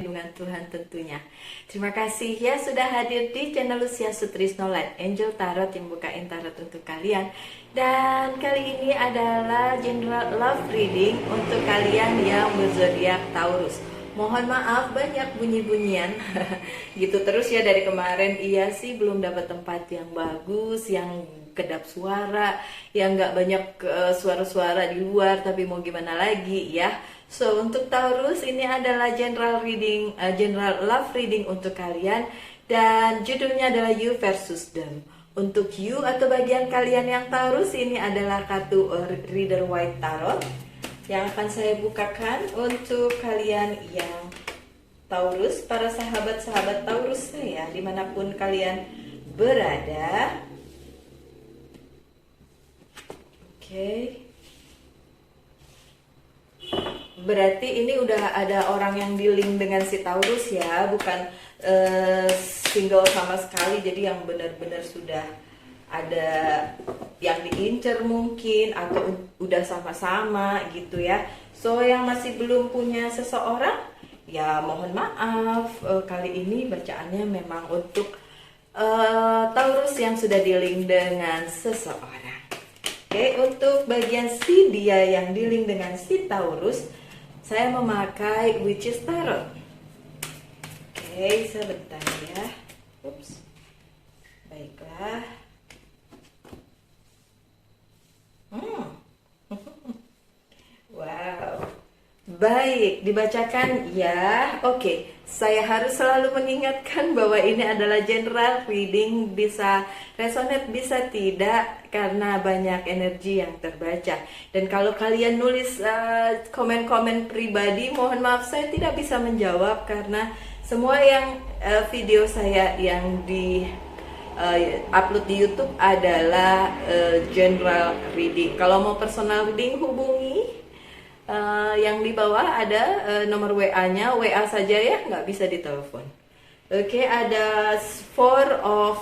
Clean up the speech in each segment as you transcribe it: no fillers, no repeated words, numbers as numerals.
dengan Tuhan tentunya. Terima kasih ya sudah hadir di channel Lucia Sutrisno Light Angel Tarot yang bukain tarot untuk kalian. Dan kali ini adalah general love reading untuk kalian yang berzodiak Taurus. Mohon maaf banyak bunyi-bunyian gitu terus ya dari kemarin. Iya sih belum dapat tempat yang bagus, yang kedap suara, yang nggak banyak suara-suara di luar, tapi mau gimana lagi ya. So untuk Taurus ini adalah general reading, general love reading untuk kalian, dan judulnya adalah You versus Them. Untuk you atau bagian kalian yang Taurus, ini adalah kartu Rider White Tarot yang akan saya bukakan untuk kalian yang Taurus, para sahabat-sahabat Taurus saya dimanapun kalian berada. Oke. Berarti ini udah ada orang yang dealing dengan si Taurus ya, bukan single sama sekali. Jadi yang benar-benar sudah ada yang diincer mungkin, atau udah sama-sama gitu ya. So yang masih belum punya seseorang, ya mohon maaf, kali ini bacaannya memang untuk Taurus yang sudah dealing dengan seseorang. Oke, untuk bagian si dia yang dealing dengan si Taurus, saya memakai Witches Tarot. Oke, sebentar ya. Ups. Baiklah. Wow. Baik, dibacakan ya. Oke, saya harus selalu mengingatkan bahwa ini adalah general reading, bisa resonate bisa tidak karena banyak energi yang terbaca. Dan kalau kalian nulis komen-komen pribadi, mohon maaf saya tidak bisa menjawab karena semua yang video saya yang di upload di YouTube adalah general reading. Kalau mau personal reading hubungi yang di bawah ada nomor WA-nya, WA saja ya, nggak bisa ditelepon. Oke, ada Four of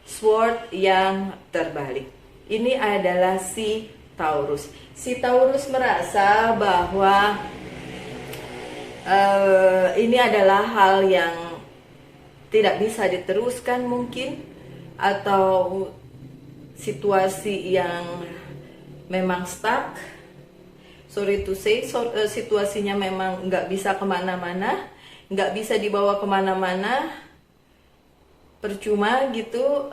Swords yang terbalik. Ini adalah si Taurus. Si Taurus merasa bahwa ini adalah hal yang tidak bisa diteruskan mungkin, atau situasi yang memang stuck. Sorry to say, situasinya memang nggak bisa kemana-mana, nggak bisa dibawa kemana-mana, percuma gitu,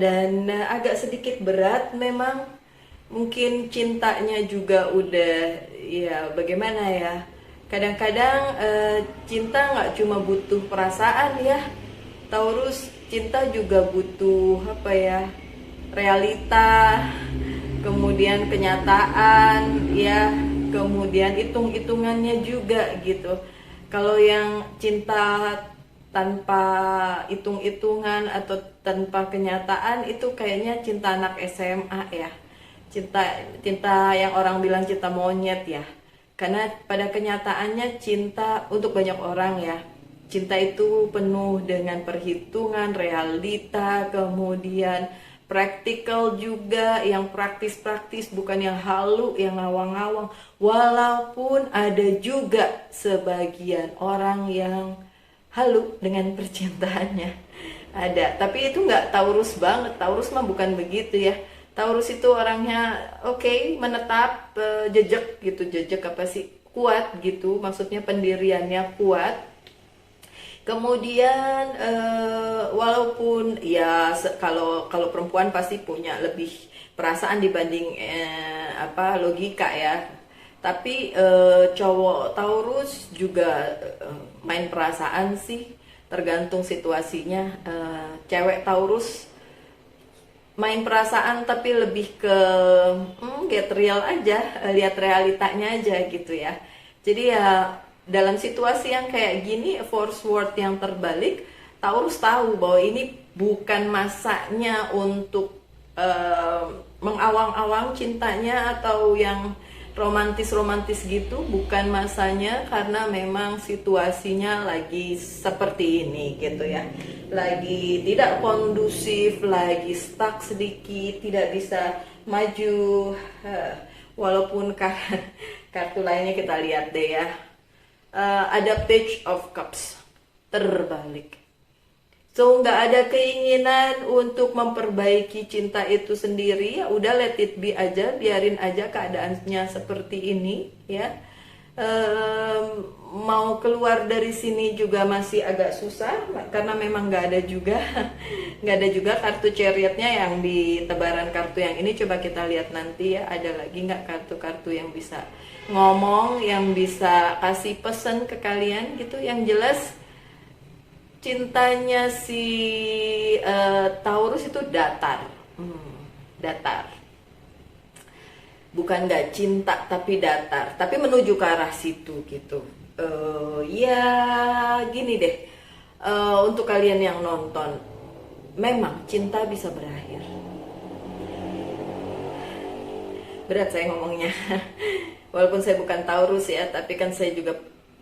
dan agak sedikit berat memang. Mungkin cintanya juga udah, ya bagaimana ya, kadang-kadang cinta nggak cuma butuh perasaan ya Taurus, cinta juga butuh apa ya, realita, kemudian kenyataan ya, kemudian hitung-hitungannya juga gitu. Kalau yang cinta tanpa hitung-hitungan atau tanpa kenyataan itu kayaknya cinta anak SMA ya, cinta yang orang bilang cinta monyet ya. Karena pada kenyataannya cinta untuk banyak orang ya, cinta itu penuh dengan perhitungan, realita, kemudian praktikal juga, yang praktis-praktis, bukan yang halu, yang ngawang-ngawang. Walaupun ada juga sebagian orang yang halu dengan percintaannya, ada. Tapi itu nggak Taurus banget. Taurus mah bukan begitu ya. Taurus itu orangnya oke, menetap, jejak gitu, jejak apa sih, kuat gitu. Maksudnya pendiriannya kuat. Kemudian walaupun ya kalau perempuan pasti punya lebih perasaan dibanding logika ya, tapi cowok Taurus juga main perasaan sih, tergantung situasinya. Cewek Taurus main perasaan tapi lebih ke get real aja, lihat realitanya aja gitu ya. Jadi ya dalam situasi yang kayak gini, force word yang terbalik, Taurus tahu bahwa ini bukan masanya untuk mengawang-awang cintanya atau yang romantis-romantis gitu, bukan masanya, karena memang situasinya lagi seperti ini gitu ya. Lagi tidak kondusif, lagi stuck sedikit, tidak bisa maju. Walaupun kartu lainnya kita lihat deh ya. ada Page of Cups terbalik. So nggak ada keinginan untuk memperbaiki cinta itu sendiri, ya udah let it be aja, biarin aja keadaannya seperti ini ya. Mau keluar dari sini juga masih agak susah karena memang nggak ada juga nggak ada juga kartu chariotnya yang di tebaran kartu yang ini. Coba kita lihat nanti ya, ada lagi nggak kartu-kartu yang bisa ngomong, yang bisa kasih pesan ke kalian gitu. Yang jelas cintanya si Taurus itu datar, datar, bukan nggak cinta tapi datar, tapi menuju ke arah situ gitu. Ya gini deh, untuk kalian yang nonton, memang cinta bisa berakhir. Berat saya ngomongnya walaupun saya bukan Taurus ya, tapi kan saya juga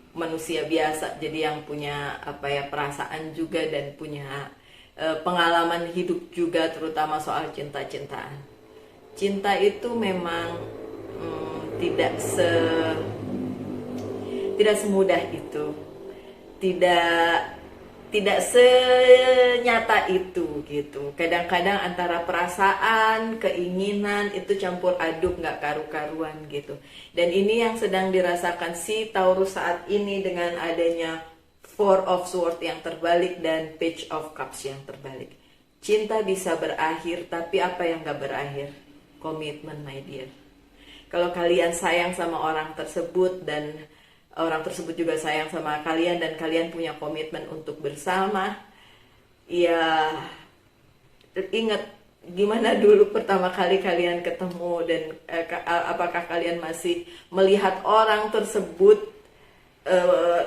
manusia biasa, jadi yang punya apa ya, perasaan juga dan punya pengalaman hidup juga, terutama soal cinta-cintaan. Cinta itu memang tidak semudah itu, tidak senyata itu gitu. Kadang-kadang antara perasaan, keinginan itu campur aduk, nggak karu-karuan gitu. Dan ini yang sedang dirasakan si Taurus saat ini dengan adanya Four of Swords yang terbalik dan Page of Cups yang terbalik. Cinta bisa berakhir, tapi apa yang nggak berakhir? Komitmen, my dear. Kalau kalian sayang sama orang tersebut dan orang tersebut juga sayang sama kalian dan kalian punya komitmen untuk bersama, ya ingat gimana dulu pertama kali kalian ketemu dan apakah kalian masih melihat orang tersebut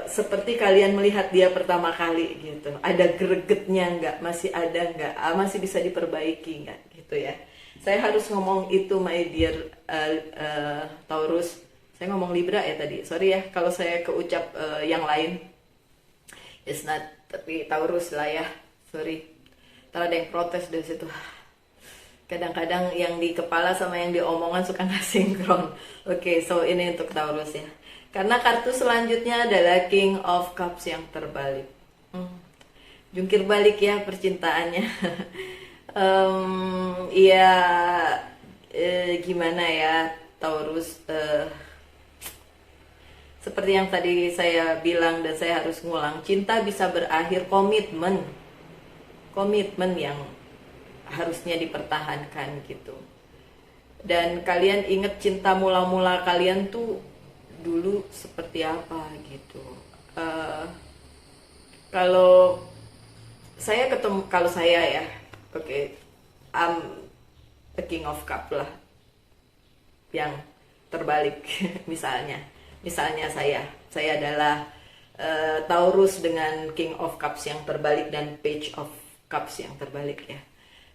seperti kalian melihat dia pertama kali gitu. Ada gregetnya nggak? Masih ada nggak? Masih bisa diperbaiki nggak gitu ya. Saya harus ngomong itu, my dear Taurus. Saya ngomong Libra ya tadi, sorry ya kalau saya keucap yang lain. It's not, tapi Taurus lah ya, sorry. Ntar ada yang protes dari situ. Kadang-kadang yang di kepala sama yang di omongan suka nggak sinkron. Oke, so ini untuk Taurus ya. Karena kartu selanjutnya adalah King of Cups yang terbalik. Jungkir balik ya percintaannya. Ya gimana ya Taurus, seperti yang tadi saya bilang dan saya harus ngulang, cinta bisa berakhir, komitmen yang harusnya dipertahankan gitu. Dan kalian ingat cinta mula-mula kalian tuh dulu seperti apa gitu. Kalau saya ketemu, kalau saya ya, oke, the King of Cup lah yang terbalik. Misalnya saya adalah Taurus dengan King of Cups yang terbalik dan Page of Cups yang terbalik ya.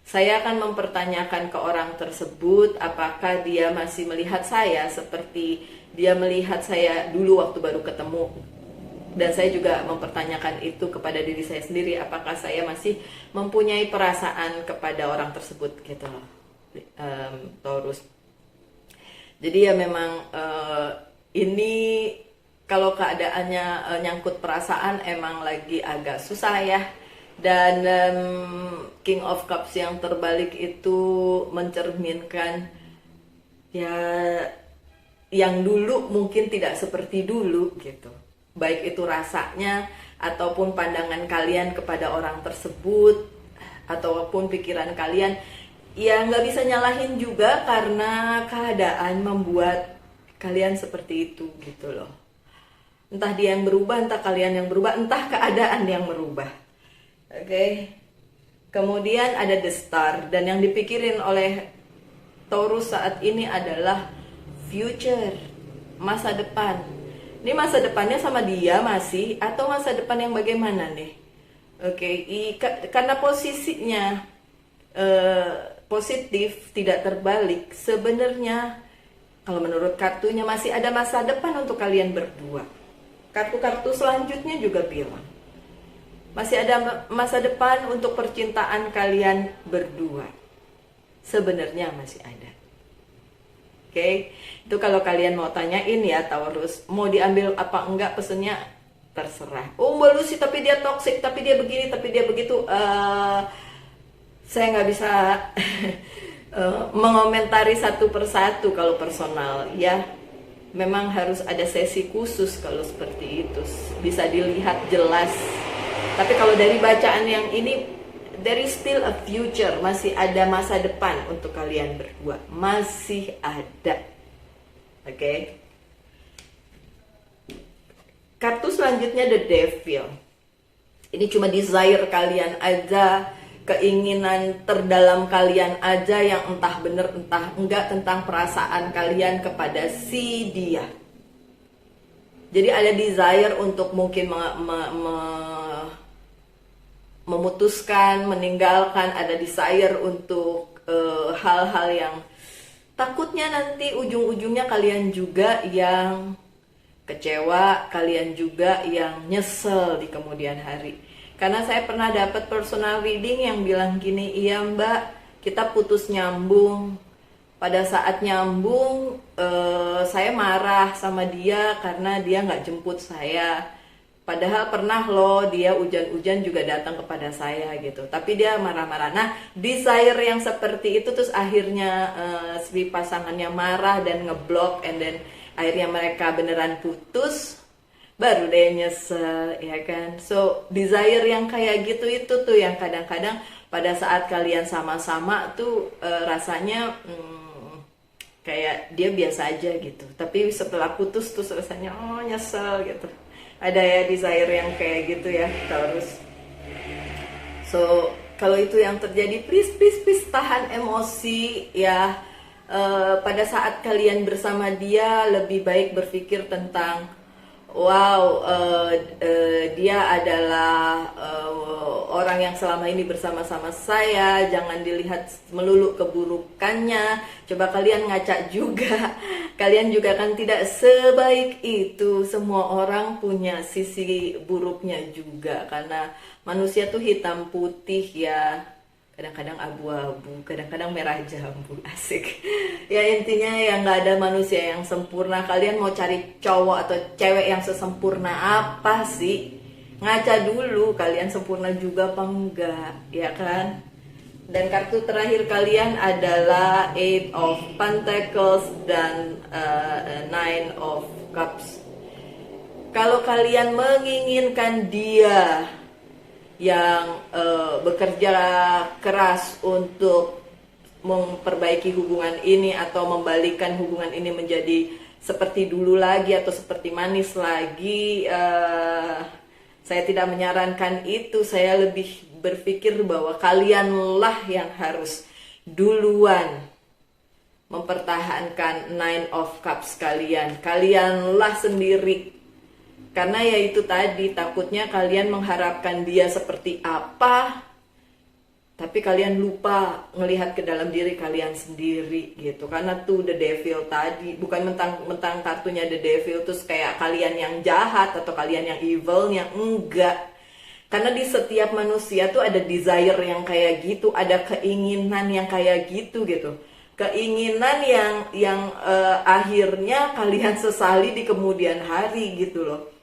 Saya akan mempertanyakan ke orang tersebut apakah dia masih melihat saya seperti dia melihat saya dulu waktu baru ketemu. Dan saya juga mempertanyakan itu kepada diri saya sendiri, apakah saya masih mempunyai perasaan kepada orang tersebut gitu loh, Taurus. Jadi ya memang ini kalau keadaannya nyangkut perasaan emang lagi agak susah ya. Dan King of Cups yang terbalik itu mencerminkan ya yang dulu mungkin tidak seperti dulu gitu. Baik itu rasanya ataupun pandangan kalian kepada orang tersebut ataupun pikiran kalian, ya nggak bisa nyalahin juga karena keadaan membuat kalian seperti itu gitu loh. Entah dia yang berubah, entah kalian yang berubah, entah keadaan yang merubah. Oke. Kemudian ada The Star, dan yang dipikirin oleh Taurus saat ini adalah future, masa depan. Ini masa depannya sama dia masih atau masa depan yang bagaimana nih? Oke, karena posisinya positif, tidak terbalik, sebenarnya kalau menurut kartunya masih ada masa depan untuk kalian berdua. Kartu-kartu selanjutnya juga bilang masih ada masa depan untuk percintaan kalian berdua. Sebenarnya masih ada. Oke, itu kalau kalian mau tanyain ya Taurus, mau diambil apa enggak pesennya terserah. Oh Mbak Lucy, tapi dia toxic, tapi dia begini, tapi dia begitu. Saya nggak bisa mengomentari satu persatu kalau personal ya. Memang harus ada sesi khusus kalau seperti itu, bisa dilihat jelas. Tapi kalau dari bacaan yang ini, there is still a future, masih ada masa depan untuk kalian berdua, masih ada. Oke. Kartu selanjutnya The Devil. Ini cuma desire kalian aja, keinginan terdalam kalian aja yang entah bener entah enggak tentang perasaan kalian kepada si dia. Jadi ada desire untuk mungkin memutuskan, meninggalkan, ada desire untuk hal-hal yang takutnya nanti ujung-ujungnya kalian juga yang kecewa, kalian juga yang nyesel di kemudian hari. Karena saya pernah dapat personal reading yang bilang gini, iya mbak, kita putus nyambung. Pada saat nyambung, saya marah sama dia karena dia nggak jemput saya. Padahal pernah loh dia hujan-hujan juga datang kepada saya gitu. Tapi dia marah-marah. Nah, desire yang seperti itu terus akhirnya si pasangannya marah dan ngeblok, and then akhirnya mereka beneran putus. Baru deh nyesel, ya kan. So desire yang kayak gitu itu tuh yang kadang-kadang pada saat kalian sama-sama tuh rasanya kayak dia biasa aja gitu, tapi setelah putus tuh rasanya oh nyesel gitu. Ada ya desire yang kayak gitu ya Taurus. So kalau itu yang terjadi, please tahan emosi ya. Pada saat kalian bersama dia lebih baik berpikir tentang wow, dia adalah orang yang selama ini bersama-sama saya. Jangan dilihat melulu keburukannya. Coba kalian ngaca juga. Kalian juga kan tidak sebaik itu. Semua orang punya sisi buruknya juga. Karena manusia tuh hitam putih ya. Kadang-kadang abu-abu, kadang-kadang merah jambu, asik. Ya intinya ya nggak ada manusia yang sempurna. Kalian mau cari cowok atau cewek yang sesempurna apa sih? Ngaca dulu, kalian sempurna juga apa enggak, ya kan? Dan kartu terakhir kalian adalah Eight of Pentacles dan Nine of Cups. Kalau kalian menginginkan dia yang bekerja keras untuk memperbaiki hubungan ini atau membalikkan hubungan ini menjadi seperti dulu lagi atau seperti manis lagi, saya tidak menyarankan itu. Saya lebih berpikir bahwa kalianlah yang harus duluan mempertahankan Nine of Cups kalian. Kalianlah sendiri. Karena ya itu tadi, takutnya kalian mengharapkan dia seperti apa, tapi kalian lupa ngelihat ke dalam diri kalian sendiri gitu. Karena tuh The Devil tadi, bukan mentang kartunya The Devil terus kayak kalian yang jahat atau kalian yang evilnya, enggak. Karena di setiap manusia tuh ada desire yang kayak gitu, ada keinginan yang kayak gitu. Keinginan yang akhirnya kalian sesali di kemudian hari gitu loh.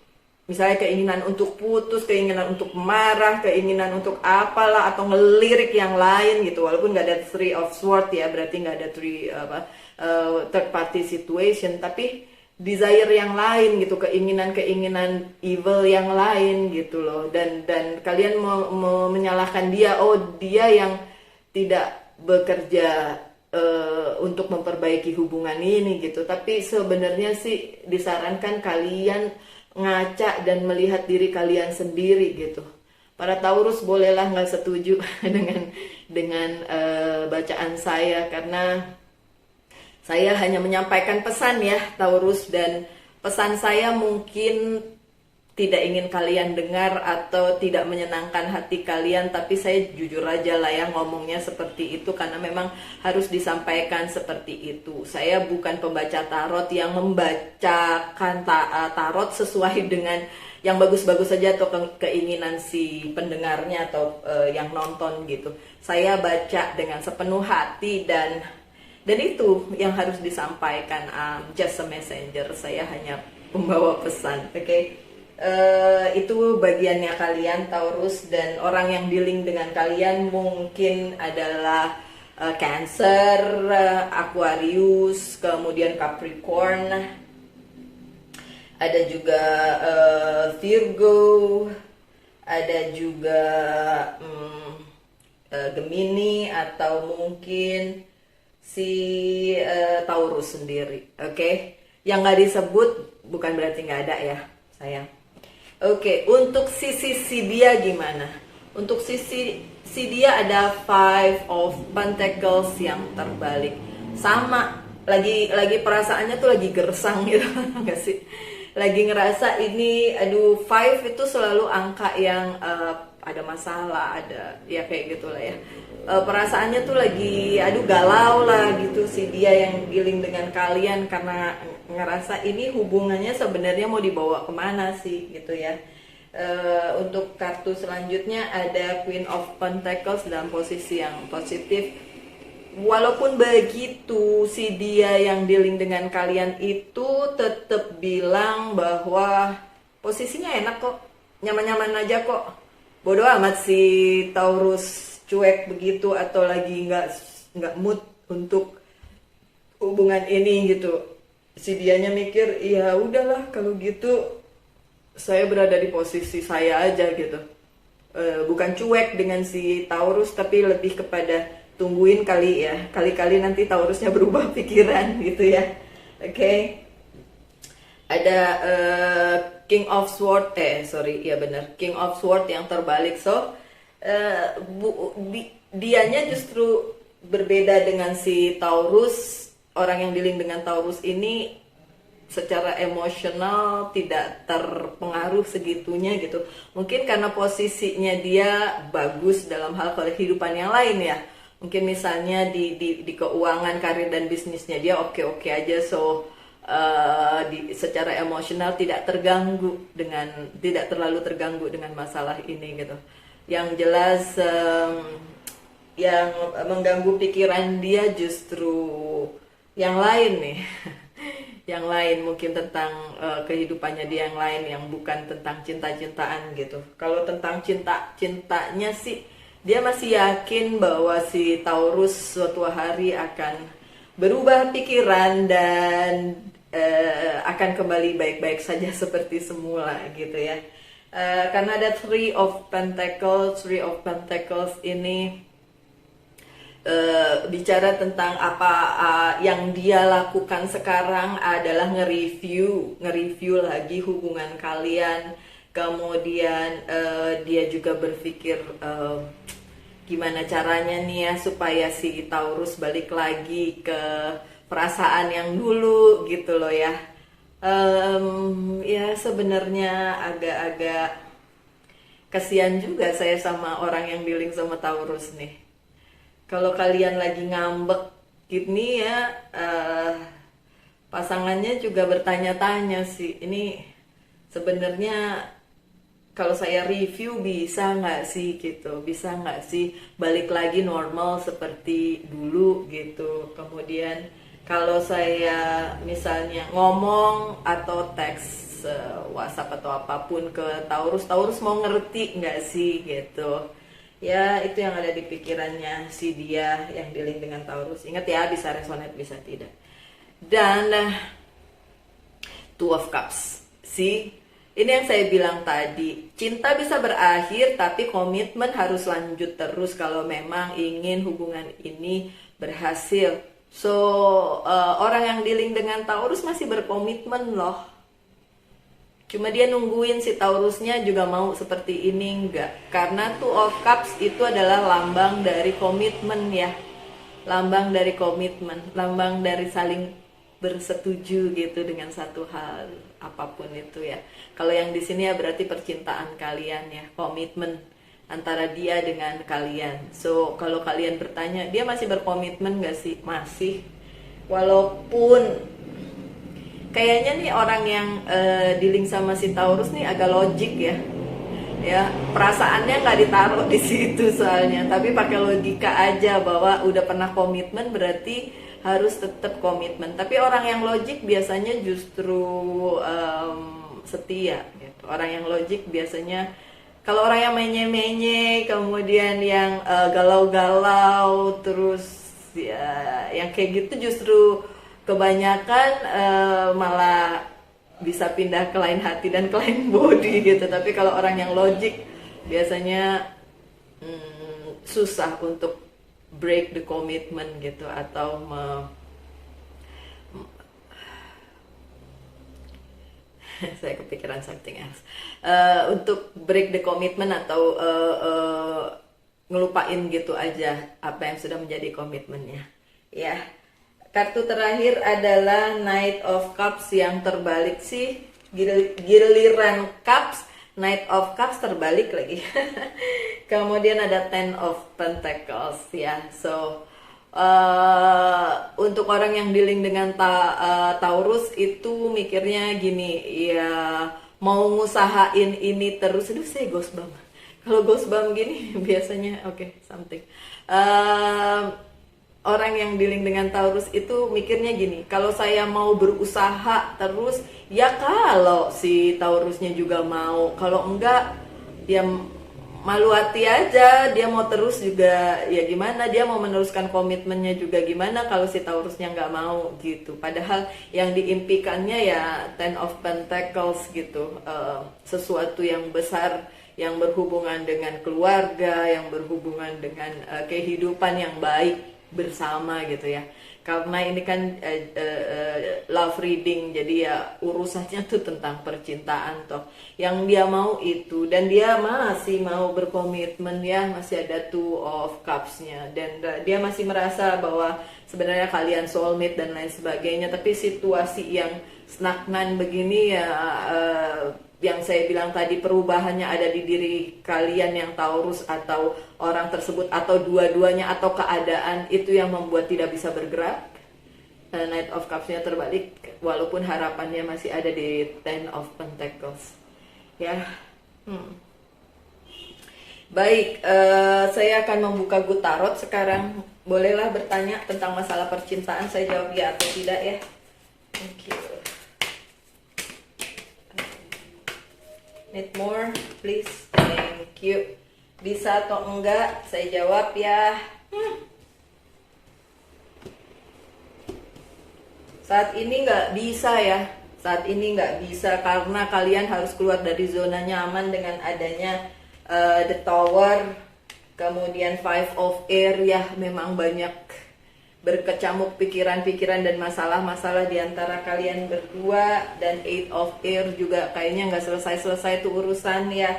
Misalnya keinginan untuk putus, keinginan untuk marah, keinginan untuk apalah, atau ngelirik yang lain gitu. Walaupun nggak ada Three of Swords ya, berarti nggak ada third party situation, tapi desire yang lain gitu, keinginan evil yang lain gitu loh. Dan kalian menyalahkan dia, oh dia yang tidak bekerja untuk memperbaiki hubungan ini gitu. Tapi sebenarnya sih disarankan kalian ngaca dan melihat diri kalian sendiri gitu. Para Taurus bolehlah nggak setuju dengan bacaan saya, karena saya hanya menyampaikan pesan ya Taurus, dan pesan saya mungkin tidak ingin kalian dengar atau tidak menyenangkan hati kalian, tapi saya jujur aja lah ya ngomongnya seperti itu karena memang harus disampaikan seperti itu. Saya bukan pembaca tarot yang membacakan tarot sesuai dengan yang bagus-bagus saja atau keinginan si pendengarnya atau yang nonton gitu. Saya baca dengan sepenuh hati dan Dan itu yang harus disampaikan. Just a messenger, saya hanya pembawa pesan, oke? Itu bagiannya kalian Taurus, dan orang yang dealing dengan kalian mungkin adalah Cancer, Aquarius, kemudian Capricorn, ada juga Virgo, ada juga Gemini, atau mungkin si Taurus sendiri, oke? Yang nggak disebut bukan berarti nggak ada ya, sayang. Oke, untuk si dia gimana? Untuk si dia ada Five of Pentacles yang terbalik. Sama, lagi perasaannya tuh lagi gersang gitu, nggak sih? Lagi ngerasa ini, aduh, Five itu selalu angka yang ada masalah, ada ya kayak gitulah ya. Perasaannya tuh lagi aduh galau lah gitu si dia yang dealing dengan kalian, karena ngerasa ini hubungannya sebenarnya mau dibawa kemana sih gitu ya. Untuk kartu selanjutnya ada Queen of Pentacles dalam posisi yang positif. Walaupun begitu, si dia yang dealing dengan kalian itu tetap bilang bahwa posisinya enak kok, nyaman-nyaman aja kok. Bodoh amat si Taurus cuek begitu atau lagi nggak mood untuk hubungan ini gitu. Si dianya mikir, ya udahlah kalau gitu saya berada di posisi saya aja gitu. Bukan cuek dengan si Taurus, tapi lebih kepada tungguin kali ya, kali-kali nanti Taurusnya berubah pikiran gitu ya. Oke. Ada King of Sword, iya benar, King of Sword yang terbalik. So dianya justru berbeda dengan si Taurus. Orang yang dealing dengan Taurus ini secara emosional tidak terpengaruh segitunya gitu. Mungkin karena posisinya dia bagus dalam hal kehidupan yang lain ya. Mungkin misalnya di keuangan, karir dan bisnisnya dia oke-oke aja. So secara emosional tidak terlalu terganggu dengan masalah ini gitu. Yang jelas yang mengganggu pikiran dia justru yang lain nih. Yang lain mungkin tentang kehidupannya dia yang lain, yang bukan tentang cinta-cintaan gitu. Kalau tentang cintanya sih dia masih yakin bahwa si Taurus suatu hari akan berubah pikiran dan akan kembali baik-baik saja seperti semula gitu ya. Karena ada Three of Pentacles ini bicara tentang apa yang dia lakukan sekarang adalah nge-review lagi hubungan kalian. Kemudian dia juga berpikir gimana caranya nih ya supaya si Taurus balik lagi ke perasaan yang dulu gitu loh ya. Ya sebenarnya agak-agak kasihan juga saya sama orang yang dealing sama Taurus nih. Kalau kalian lagi ngambek gini ya, pasangannya juga bertanya-tanya sih, ini sebenarnya kalau saya review bisa nggak sih gitu, bisa nggak sih balik lagi normal seperti dulu gitu. Kemudian kalau saya misalnya ngomong atau teks WhatsApp atau apapun ke Taurus mau ngerti nggak sih gitu. Ya itu yang ada di pikirannya si dia yang dealing dengan Taurus. Ingat ya, bisa resonate bisa tidak. Dan Two of Cups. Ini yang saya bilang tadi, cinta bisa berakhir tapi komitmen harus lanjut terus kalau memang ingin hubungan ini berhasil. So orang yang dealing dengan Taurus masih berkomitmen loh. Cuma dia nungguin si Taurusnya juga mau seperti ini enggak. Karena Two of Cups itu adalah lambang dari komitmen ya. Lambang dari komitmen, lambang dari saling bersetuju gitu dengan satu hal apapun itu ya. Kalau yang di sini ya berarti percintaan kalian ya, komitmen antara dia dengan kalian. So kalau kalian bertanya, dia masih berkomitmen enggak sih? Masih. Walaupun kayaknya nih orang yang dealing sama si Taurus nih agak logik ya perasaannya nggak ditaruh di situ soalnya, tapi pakai logika aja bahwa udah pernah komitmen berarti harus tetap komitmen. Tapi orang yang logik biasanya justru setia gitu. Orang yang logik biasanya, kalau orang yang menye-menye, kemudian yang galau-galau, terus ya yang kayak gitu justru kebanyakan malah bisa pindah ke lain hati dan ke lain body gitu. Tapi kalau orang yang logik biasanya susah untuk break the commitment gitu, atau saya kepikiran something else. Untuk break the commitment atau ngelupain gitu aja apa yang sudah menjadi komitmennya. Ya, kartu terakhir adalah Knight of Cups yang terbalik sih, giliran Cups, Knight of Cups terbalik lagi. Kemudian ada Ten of Pentacles ya. So untuk orang yang dealing dengan Taurus itu mikirnya gini, ya mau ngusahain ini terus. Aduh, saya ghost bump. Kalau ghost bump gini biasanya oke, something. Orang yang dealing dengan Taurus itu mikirnya gini, kalau saya mau berusaha terus, ya kalau si Taurusnya juga mau. Kalau enggak, ya malu hati aja. Dia mau terus juga ya gimana, dia mau meneruskan komitmennya juga gimana kalau si Taurusnya nggak mau gitu. Padahal yang diimpikannya ya Ten of Pentacles gitu, sesuatu yang besar yang berhubungan dengan keluarga, yang berhubungan dengan kehidupan yang baik bersama gitu ya. Karena ini kan love reading, jadi ya urusannya tuh tentang percintaan toh. Yang dia mau itu, dan dia masih mau berkomitmen ya, masih ada Two of Cups-nya, dan dia masih merasa bahwa sebenarnya kalian soulmate dan lain sebagainya. Tapi situasi yang stagnan begini ya, yang saya bilang tadi, perubahannya ada di diri kalian yang Taurus, atau orang tersebut, atau dua-duanya, atau keadaan itu yang membuat tidak bisa bergerak. Knight of Cups-nya terbalik, walaupun harapannya masih ada di Ten of Pentacles ya. Baik, saya akan membuka good tarot sekarang. Bolehlah bertanya tentang masalah percintaan, saya jawab ya atau tidak ya. Thank you. Need more, please. Thank you. Bisa atau enggak, saya jawab ya. Saat ini nggak bisa ya. Saat ini nggak bisa karena kalian harus keluar dari zona nyaman dengan adanya the Tower, kemudian Five of Air ya. Memang banyak berkecamuk pikiran-pikiran dan masalah-masalah di antara kalian berdua, dan Eight of Air juga kayaknya nggak selesai-selesai tuh urusan ya.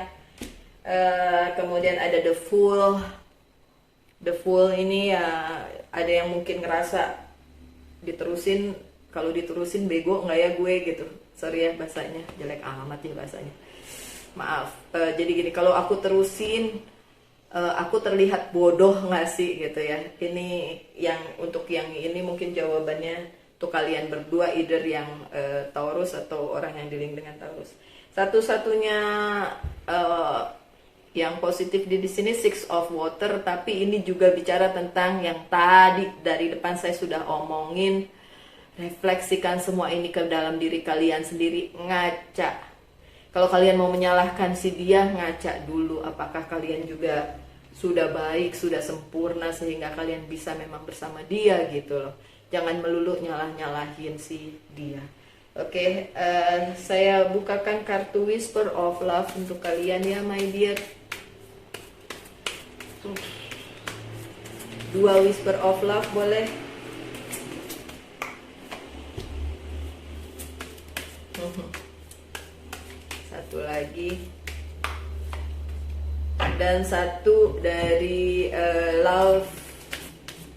Kemudian ada the Fool. The Fool ini ya, ada yang mungkin ngerasa diterusin, kalau diterusin bego nggak ya gue gitu. Sorry ya bahasanya, jelek amat ya bahasanya, maaf. Jadi gini, kalau aku terusin, aku terlihat bodoh nggak sih gitu ya. Ini yang untuk yang ini mungkin jawabannya tuh kalian berdua, either yang Taurus atau orang yang dealing dengan Taurus. Satu-satunya yang positif di sini Six of Water, tapi ini juga bicara tentang yang tadi dari depan saya sudah omongin. Refleksikan semua ini ke dalam diri kalian sendiri, ngaca. Kalau kalian mau menyalahkan si dia, ngaca dulu apakah kalian juga sudah baik, sudah sempurna sehingga kalian bisa memang bersama dia gitu loh. Jangan melulu nyalah-nyalahin si dia. Oke, saya bukakan kartu Whisper of Love untuk kalian ya my dear. Dua Whisper of Love boleh. Satu lagi, dan satu dari Love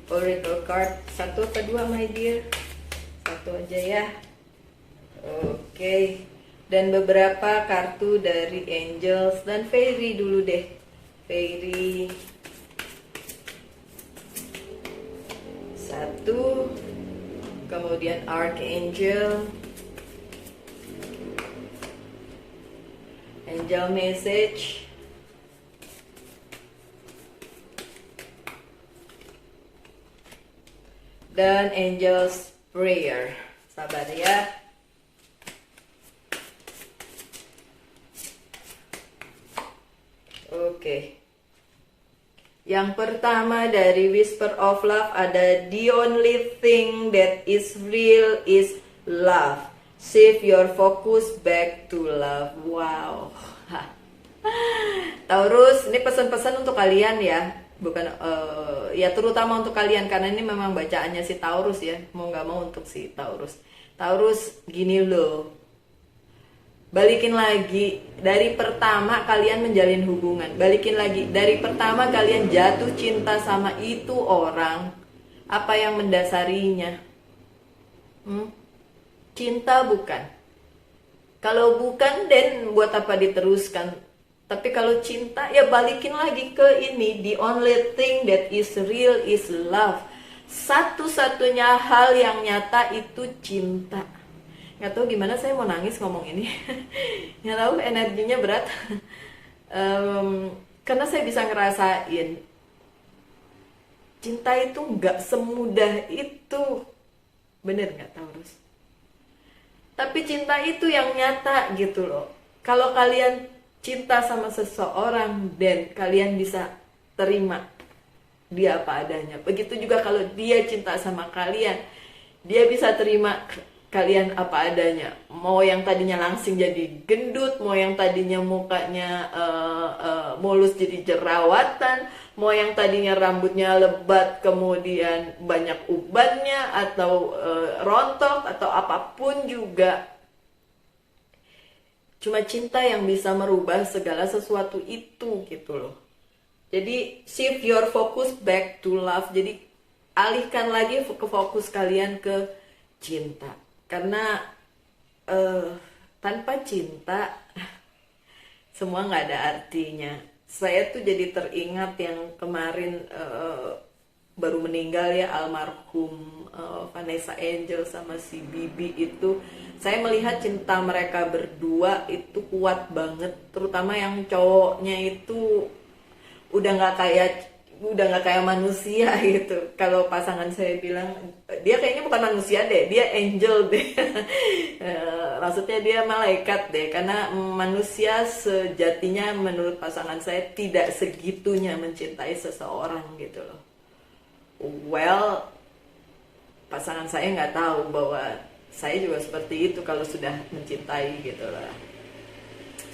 Oracle card. Satu atau dua my dear? Satu aja ya. Oke. Dan beberapa kartu dari Angels dan Fairy dulu deh. Fairy satu, kemudian Archangel, Angel Message, dan Angel's Prayer. Sabar ya. Oke. Yang pertama dari Whisper of Love ada the only thing that is real is love. Shift your focus back to love. Wow. Taurus, ini pesan-pesan untuk kalian ya. Bukan ya terutama untuk kalian karena ini memang bacaannya si Taurus ya. Mau nggak mau untuk si Taurus. Taurus gini loh. Balikin lagi, dari pertama kalian menjalin hubungan. Balikin lagi, dari pertama kalian jatuh cinta sama itu orang. Apa yang mendasarinya? Cinta bukan? Kalau bukan, dan buat apa diteruskan? Tapi kalau cinta, ya balikin lagi ke ini. The only thing that is real is love. Satu-satunya hal yang nyata itu cinta. Nggak tahu gimana saya mau nangis ngomong ini. Nggak tahu, energinya berat. Karena saya bisa ngerasain cinta itu nggak semudah itu. Bener nggak Taurus? Tapi cinta itu yang nyata gitu loh. Kalau kalian cinta sama seseorang dan kalian bisa terima dia apa adanya. Begitu juga kalau dia cinta sama kalian, dia bisa terima kalian apa adanya. Mau yang tadinya langsing jadi gendut, mau yang tadinya mukanya mulus jadi jerawatan, mau yang tadinya rambutnya lebat kemudian banyak ubannya atau rontok atau apapun juga. Cuma cinta yang bisa merubah segala sesuatu itu gitu loh. Jadi shift your focus back to love. Jadi alihkan lagi ke fokus kalian ke cinta. Karena tanpa cinta semua nggak ada artinya. Saya tuh jadi teringat yang kemarin baru meninggal ya, almarhum Vanessa Angel sama si Bibi itu. Saya melihat cinta mereka berdua itu kuat banget, terutama yang cowoknya itu udah nggak kayak manusia gitu. Kalau pasangan saya bilang dia kayaknya bukan manusia deh, dia angel deh. Maksudnya dia malaikat deh, karena manusia sejatinya menurut pasangan saya tidak segitunya mencintai seseorang gitu loh. Well, pasangan saya nggak tahu bahwa saya juga seperti itu kalau sudah mencintai gitu loh.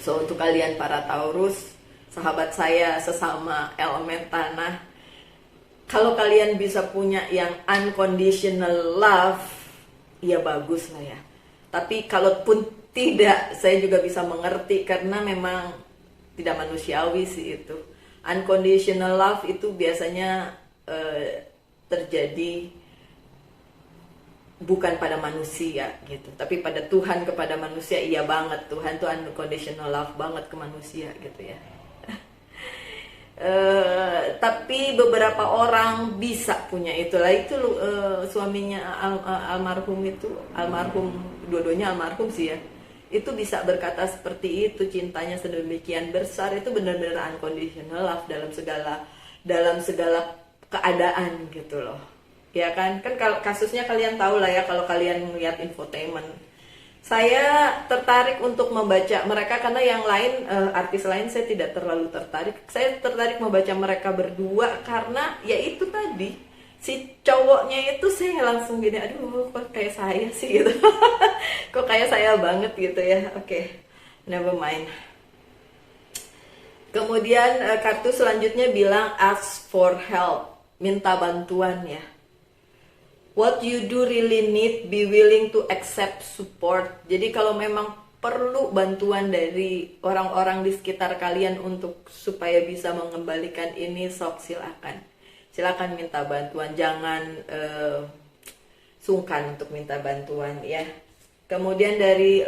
So untuk kalian para Taurus, sahabat saya sesama elemen tanah, kalau kalian bisa punya yang unconditional love, ya bagus lah ya. Tapi kalaupun tidak, saya juga bisa mengerti karena memang tidak manusiawi sih itu. Unconditional love itu biasanya terjadi bukan pada manusia gitu, tapi pada Tuhan kepada manusia. Iya banget, Tuhan tuh unconditional love banget ke manusia gitu ya. Tapi beberapa orang bisa punya itulah itu suaminya almarhum itu, almarhum dua-duanya almarhum sih ya, itu bisa berkata seperti itu, cintanya sedemikian besar, itu benar-benar unconditional love dalam segala keadaan gitu loh ya kan. Kalau kasusnya kalian tahu lah ya, kalau kalian melihat infotainment. Saya tertarik untuk membaca mereka karena yang lain, artis lain saya tidak terlalu tertarik. Saya tertarik membaca mereka berdua karena ya itu tadi, si cowoknya itu saya langsung gini, aduh kok kayak saya sih gitu. Kok kayak saya banget gitu ya. Oke, never mind. Kemudian kartu selanjutnya bilang ask for help, minta bantuan ya. What you do really need, be willing to accept support. Jadi kalau memang perlu bantuan dari orang-orang di sekitar kalian untuk supaya bisa mengembalikan ini, sok silakan minta bantuan. Jangan sungkan untuk minta bantuan ya. Kemudian dari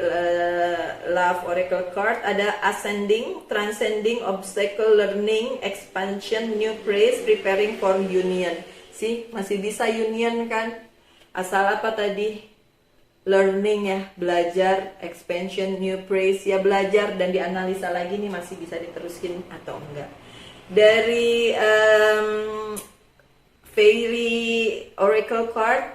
Love Oracle Card ada ascending, transcending, obstacle, learning, expansion, new praise, preparing for union. Sih, masih bisa union kan? Asal apa tadi? Learning ya, belajar, expansion, new praise ya, belajar dan dianalisa lagi nih masih bisa diterusin atau enggak. Dari Fairy Oracle card,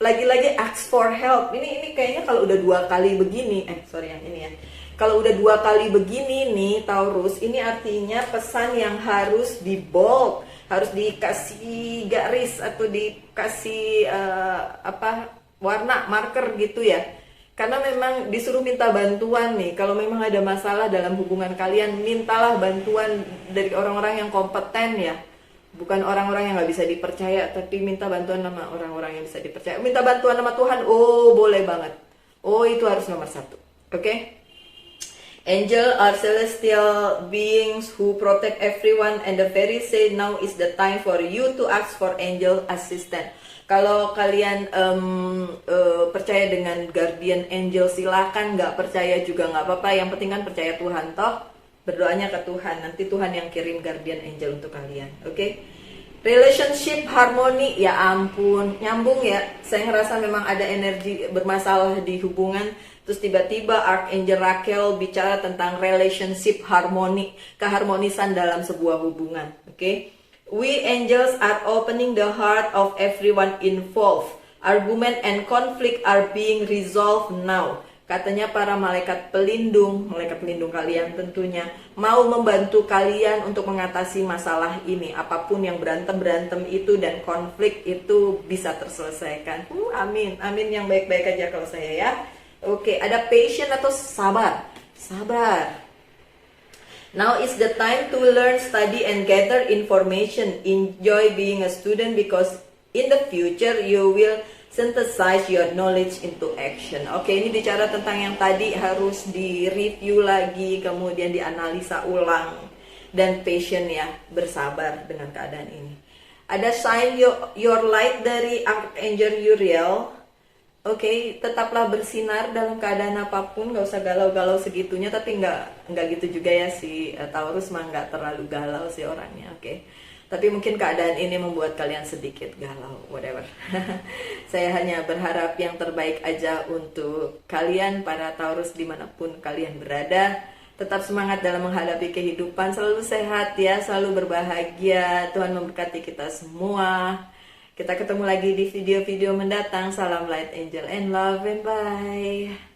lagi-lagi ask for help. Ini kayaknya kalau udah 2 kali begini, sorry yang ini ya. Kalau udah 2 kali begini nih Taurus, ini artinya pesan yang harus di bold, harus dikasih garis atau dikasih warna marker gitu ya. Karena memang disuruh minta bantuan nih. Kalau memang ada masalah dalam hubungan kalian, mintalah bantuan dari orang-orang yang kompeten ya. Bukan orang-orang yang nggak bisa dipercaya, tapi minta bantuan sama orang-orang yang bisa dipercaya. Minta bantuan sama Tuhan, oh boleh banget. Oh itu harus nomor 1. Oke? Angel are celestial beings who protect everyone, and the fairies say now is the time for you to ask for angel assistance. Kalau kalian percaya dengan guardian angel silakan, nggak percaya juga nggak apa-apa. Yang penting kan percaya Tuhan toh, berdoanya ke Tuhan. Nanti Tuhan yang kirim guardian angel untuk kalian. Oke? Relationship harmoni, ya ampun, nyambung ya. Saya ngerasa memang ada energi bermasalah di hubungan. Terus tiba-tiba Archangel Raquel bicara tentang relationship harmoni, keharmonisan dalam sebuah hubungan. Oke? We angels are opening the heart of everyone involved. Argument and conflict are being resolved now. Katanya para malaikat pelindung kalian tentunya mau membantu kalian untuk mengatasi masalah ini. Apapun yang berantem itu dan konflik itu bisa terselesaikan. Amin, amin yang baik-baik aja kalau saya ya. Oke, ada patient atau sabar. Sabar. Now is the time to learn, study, and gather information. Enjoy being a student because in the future you will synthesize your knowledge into action. Oke, ini bicara tentang yang tadi harus di-review lagi, kemudian dianalisa ulang. Dan patient ya, bersabar dengan keadaan ini. Ada sign your light dari Archangel Uriel. Oke, tetaplah bersinar dalam keadaan apapun, gak usah galau-galau segitunya, tapi nggak gitu juga ya si Taurus mah nggak terlalu galau sih orangnya, oke. Tapi mungkin keadaan ini membuat kalian sedikit galau, whatever. Saya hanya berharap yang terbaik aja untuk kalian para Taurus dimanapun kalian berada. Tetap semangat dalam menghadapi kehidupan, selalu sehat ya, selalu berbahagia. Tuhan memberkati kita semua. Kita ketemu lagi di video-video mendatang. Salam light, angel, and love, and bye.